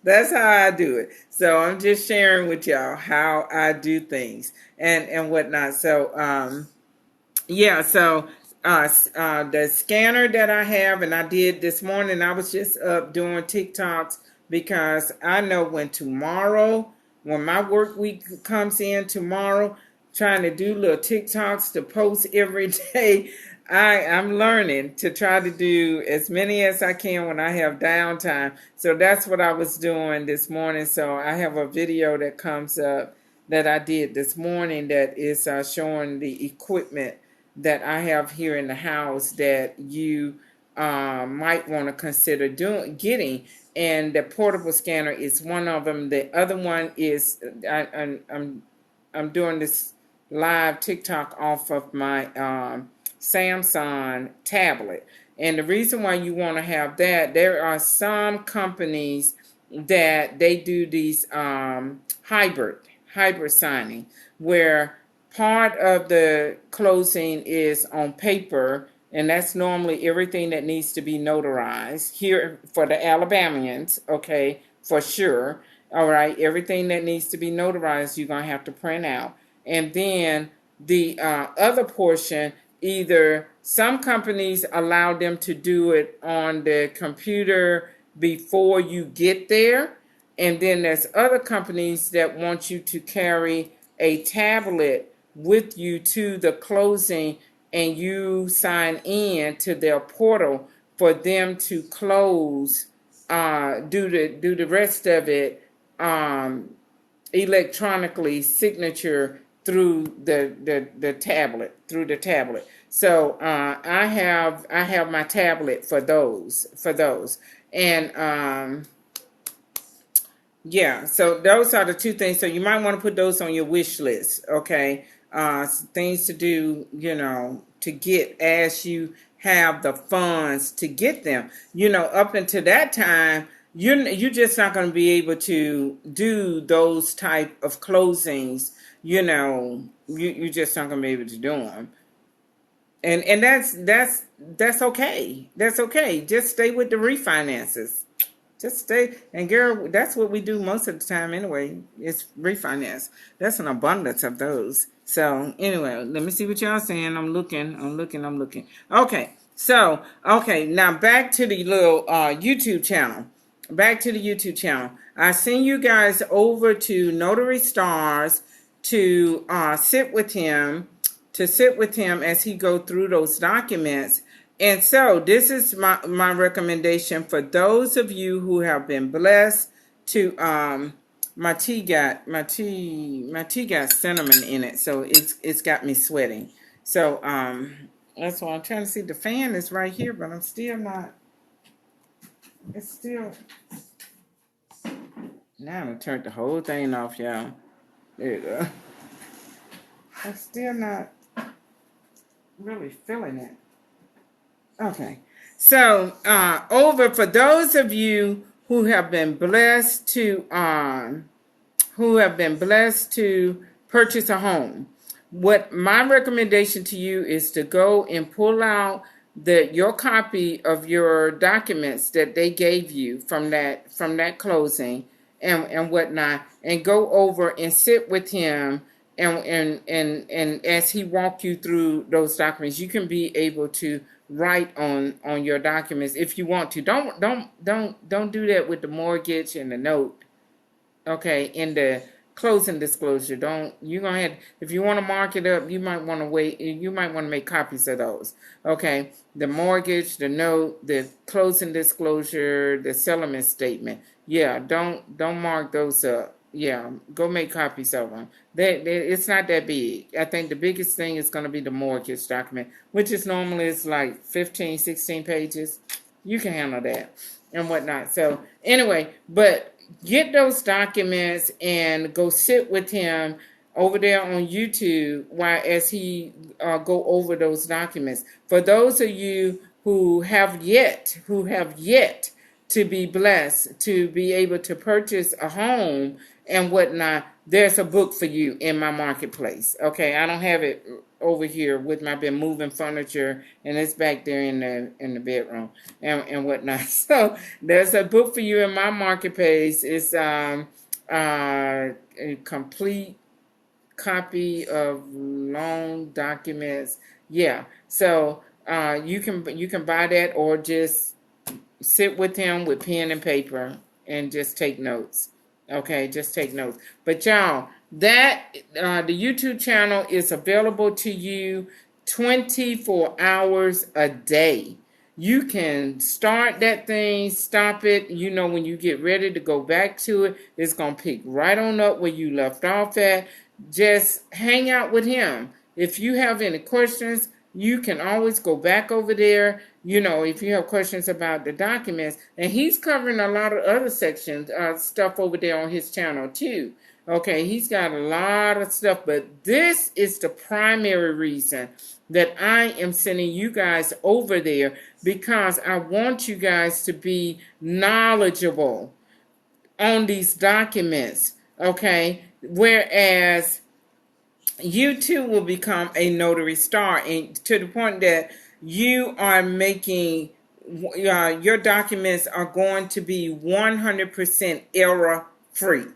That's how I do it. So I'm just sharing with y'all how I do things and whatnot. So, yeah, so the scanner that I have, and I did this morning, I was just up doing TikToks because I know when my work week comes in tomorrow, trying to do little TikToks to post every day, I'm learning to try to do as many as I can when I have downtime. So that's what I was doing this morning. So I have a video that comes up that I did this morning that is showing the equipment that I have here in the house that you might want to consider getting, and the portable scanner is one of them. The other one is I'm doing this live TikTok off of my Samsung tablet, and the reason why you want to have that, there are some companies that they do these hybrid signing, where part of the closing is on paper, and that's normally everything that needs to be notarized here for the Alabamians, okay, for sure. All right, everything that needs to be notarized, you're going to have to print out. And then the other portion, either some companies allow them to do it on the computer before you get there, and then there's other companies that want you to carry a tablet with you to the closing, and you sign in to their portal for them to close, do the rest of it electronically, signature through the tablet. So I have my tablet for those. And yeah, so those are the two things. So you might want to put those on your wish list, okay? Things to do, to get as you have the funds to get them. Up until that time, you're just not going to be able to do those type of closings. You're just not going to be able to do them. And that's okay. That's okay. Just stay with the refinances. Just stay, and girl, that's what we do most of the time anyway. It's refinance. That's an abundance of those. So anyway, let me see what y'all saying. I'm looking. Okay, so now back to the little YouTube channel. I send you guys over to Notary Stars to sit with him as he go through those documents. And so this is my recommendation for those of you who have been blessed to my tea got cinnamon in it, so it's got me sweating. So that's why I'm trying to see. The fan is right here, but I'm still not. It's still. Now I'm gonna turn the whole thing off, y'all. There you go. I'm still not really feeling it. Okay, so over for those of you who have been blessed to purchase a home, what my recommendation to you is to go and pull out your copy of your documents that they gave you from that closing and whatnot, and go over and sit with him. And as he walk you through those documents, you can be able to write on your documents if you want to. Don't do that with the mortgage and the note. Okay, in the closing disclosure, you're gonna have, if you want to mark it up, you might want to wait. You might want to make copies of those. Okay, the mortgage, the note, the closing disclosure, the settlement statement. Yeah, don't mark those up. Yeah, go make copies of them. It's not that big. I think the biggest thing is going to be the mortgage document, which is normally it's like 15, 16 pages. You can handle that and whatnot. So anyway, but get those documents and go sit with him over there on YouTube as he go over those documents. For those of you who have yet to be blessed to be able to purchase a home and whatnot, there's a book for you in my marketplace. Okay, I don't have it over here with me. I've been moving furniture, and it's back there in the bedroom and whatnot. So there's a book for you in my marketplace. It's a complete copy of loan documents. Yeah, so you can buy that, or just sit with him with pen and paper and just take notes. Okay, just take notes. But y'all, that the YouTube channel is available to you 24 hours a day. You can start that thing, stop it. When you get ready to go back to it, it's going to pick right on up where you left off at. Just hang out with him. If you have any questions, you can always go back over there. If you have questions about the documents, and he's covering a lot of other sections, stuff over there on his channel too. Okay, he's got a lot of stuff, but this is the primary reason that I am sending you guys over there, because I want you guys to be knowledgeable. on these documents, okay? Whereas you too will become a notary star, and to the point that you are making your documents are going to be 100% error free.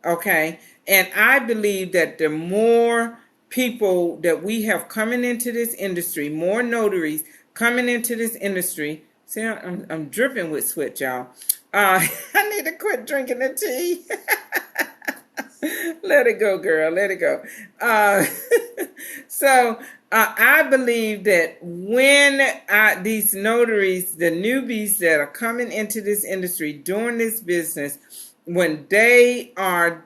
Okay. And I believe that the more people that we have coming into this industry, more notaries coming into this industry. See, I'm dripping with sweat, y'all. I need to quit drinking the tea. Let it go, girl. Let it go. Uh, so I believe that when these notaries, the newbies that are coming into this industry, doing this business, when they are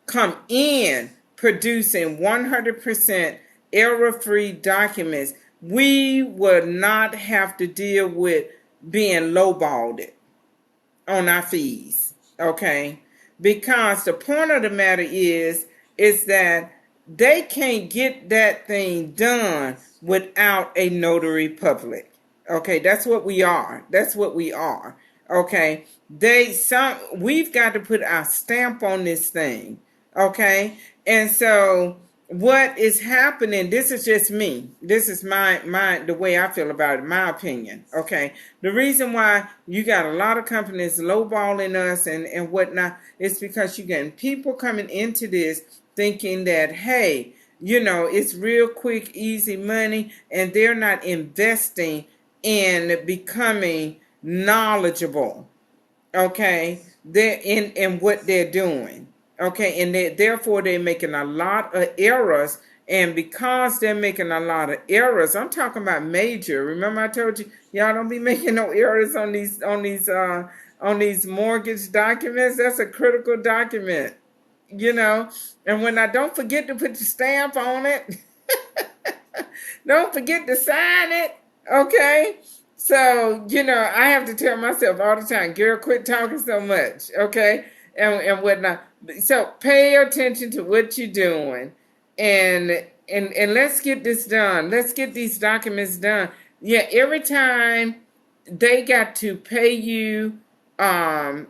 come in producing 100% error-free documents, we will not have to deal with being lowballed on our fees. Okay? Because the point of the matter is that they can't get that thing done without a notary public. Okay, that's what we are. That's what we are. Okay, we've got to put our stamp on this thing. Okay, and so what is happening, this is just me, this is the way I feel about it, my opinion. Okay, the reason why you got a lot of companies lowballing us and whatnot is because you're getting people coming into this thinking that, hey, it's real quick, easy money, and they're not investing in becoming knowledgeable. Okay, they're in what they're doing. Okay, and therefore they're making a lot of errors, and because they're making a lot of errors, I'm talking about major. Remember I told you, y'all don't be making no errors on these mortgage documents. That's a critical document, and when I don't forget to put your stamp on it, don't forget to sign it. Okay. So, I have to tell myself all the time, girl, quit talking so much, okay, and whatnot. So pay attention to what you're doing, and let's get this done. Let's get these documents done. Yeah, every time they got to pay you, they're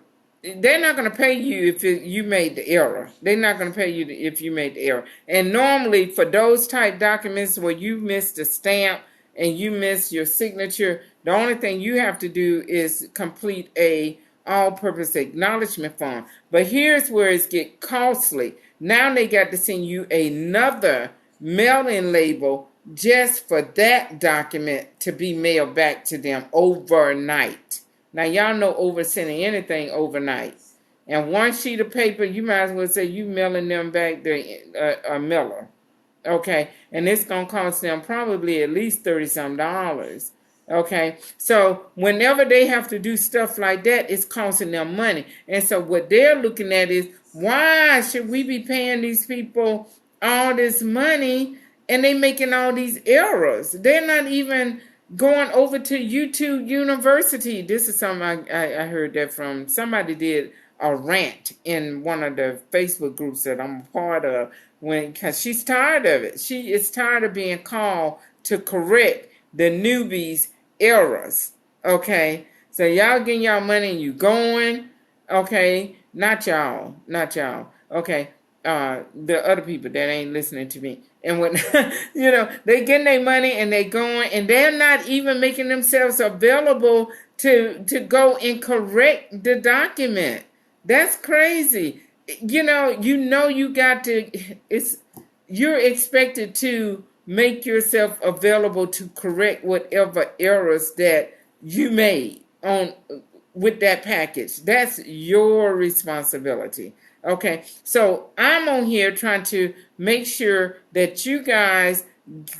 not going to pay you if you made the error. They're not going to pay you if you made the error. And normally for those type documents where you missed the stamp and you miss your signature, the only thing you have to do is complete a all-purpose acknowledgement form. But here's where it gets costly. Now they got to send you another mailing label just for that document to be mailed back to them overnight. Now, y'all know oversending anything overnight. And one sheet of paper, you might as well say you mailing them back a mailer. Okay, and it's going to cost them probably at least $30-some. Okay, so whenever they have to do stuff like that, it's costing them money. And so what they're looking at is, why should we be paying these people all this money and they making all these errors? They're not even going over to YouTube University. This is something I heard that from somebody did a rant in one of the Facebook groups that I'm a part of, because she's tired of it. She is tired of being called to correct the newbies' errors. Okay, so y'all getting y'all money and you going. Okay, not y'all. Okay, the other people that ain't listening to me. And when they getting their money and they going, and they're not even making themselves available to go and correct the document. That's crazy. You got to. You're expected to make yourself available to correct whatever errors that you made with that package. That's your responsibility. Okay, so I'm on here trying to make sure that you guys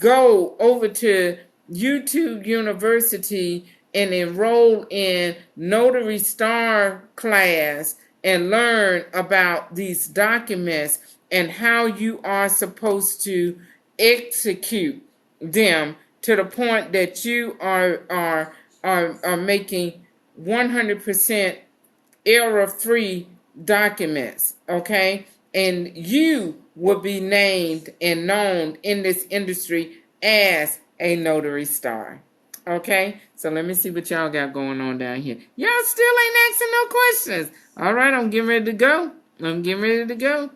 go over to YouTube University and enroll in Notary Star class and learn about these documents and how you are supposed to execute them to the point that you are making 100% error-free documents, okay? And you will be named and known in this industry as a notary star. Okay, so let me see what y'all got going on down here. Y'all still ain't asking no questions. All right, I'm getting ready to go.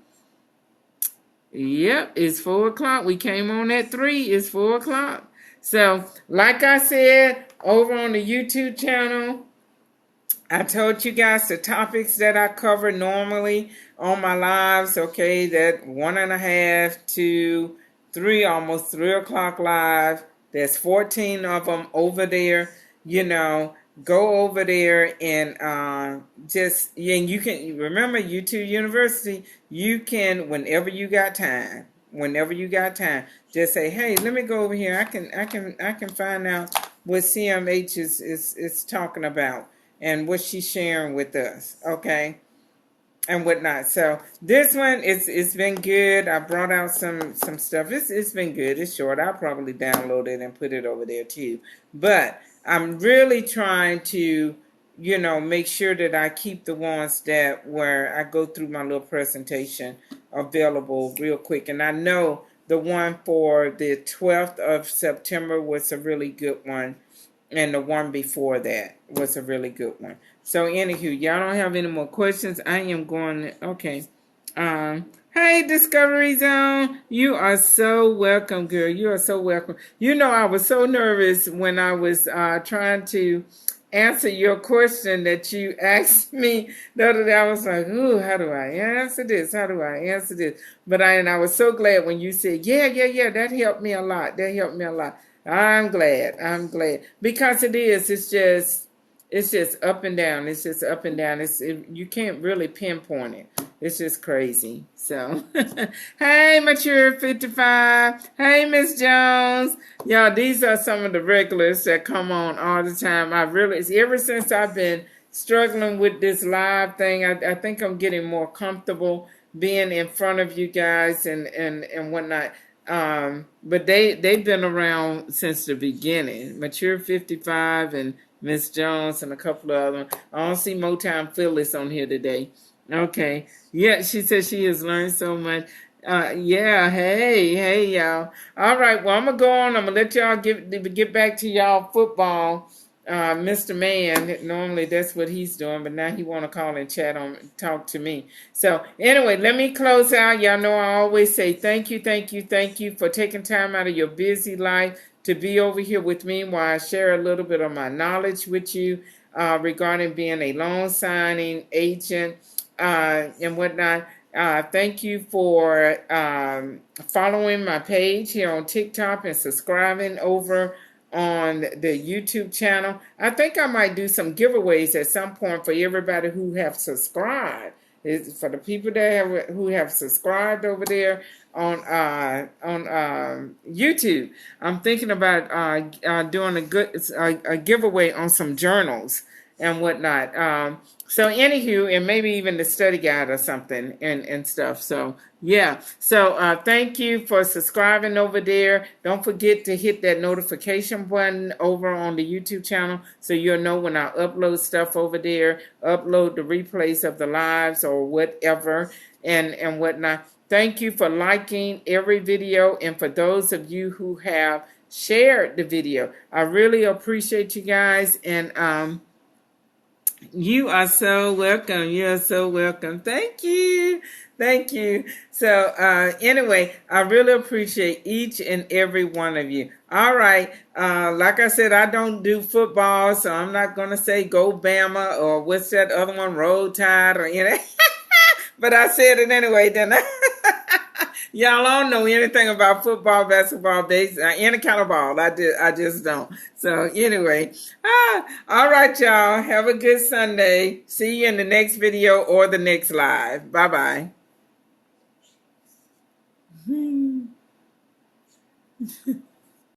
Yep, it's 4 o'clock. We came on at 3. It's 4 o'clock. So, like I said, over on the YouTube channel, I told you guys the topics that I cover normally on my lives. Okay, that 1.5 to 3, almost 3 o'clock live. There's 14 of them over there. You know, go over there and and you can remember YouTube University. You can whenever you got time. Just say, hey, let me go over here. I can find out what CMH is talking about and what she's sharing with us, okay, and whatnot. So this one, it's been good. I brought out some stuff. It's been good. It's short. I'll probably download it and put it over there too. But I'm really trying to, make sure that I keep the ones that where I go through my little presentation available real quick. And I know the one for the 12th of September was a really good one. And the one before that was a really good one. So, anywho, y'all don't have any more questions. I am going to, okay. Hey, Discovery Zone. You are so welcome, girl. You are so welcome. I was so nervous when I was trying to answer your question that you asked me the other day. I was like, ooh, how do I answer this? But I was so glad when you said, yeah, that helped me a lot. I'm glad. Because it's just up and down. You can't really pinpoint it. It's just crazy. So, hey, Mature 55. Hey, Miss Jones. Y'all, these are some of the regulars that come on all the time. Ever since I've been struggling with this live thing, I think I'm getting more comfortable being in front of you guys and whatnot. But they've been around since the beginning. Mature 55 and Miss Jones and a couple of others. I don't see Motown Phyllis on here today. Okay. Yeah, she said she has learned so much. Yeah, hey, y'all. All right, well, I'm going to go on. I'm going to let y'all get back to y'all football. Mr. Man, normally that's what he's doing, but now he want to call and talk to me. So anyway, let me close out. Y'all know I always say thank you for taking time out of your busy life to be over here with me while I share a little bit of my knowledge with you regarding being a loan signing agent and whatnot. Thank you for following my page here on TikTok and subscribing over on the YouTube channel. I think I might do some giveaways at some point for everybody who have subscribed. It's for the people who have subscribed over there on YouTube. I'm thinking about doing a giveaway on some journals and whatnot. So anywho, and maybe even the study guide or something and stuff. So yeah. So thank you for subscribing over there. Don't forget to hit that notification button over on the YouTube channel so you'll know when I upload stuff over there, upload the replays of the lives or whatever and whatnot. Thank you for liking every video, and for those of you who have shared the video. I really appreciate you guys, and you are so welcome. You are so welcome. Thank you. So anyway, I really appreciate each and every one of you. All right. Like I said, I don't do football, so I'm not going to say go Bama or what's that other one, Roll Tide or anything. But I said it anyway, didn't I? Y'all don't know anything about football, basketball, baseball, any kind of ball. I just don't. So anyway, all right, y'all. Have a good Sunday. See you in the next video or the next live. Bye-bye.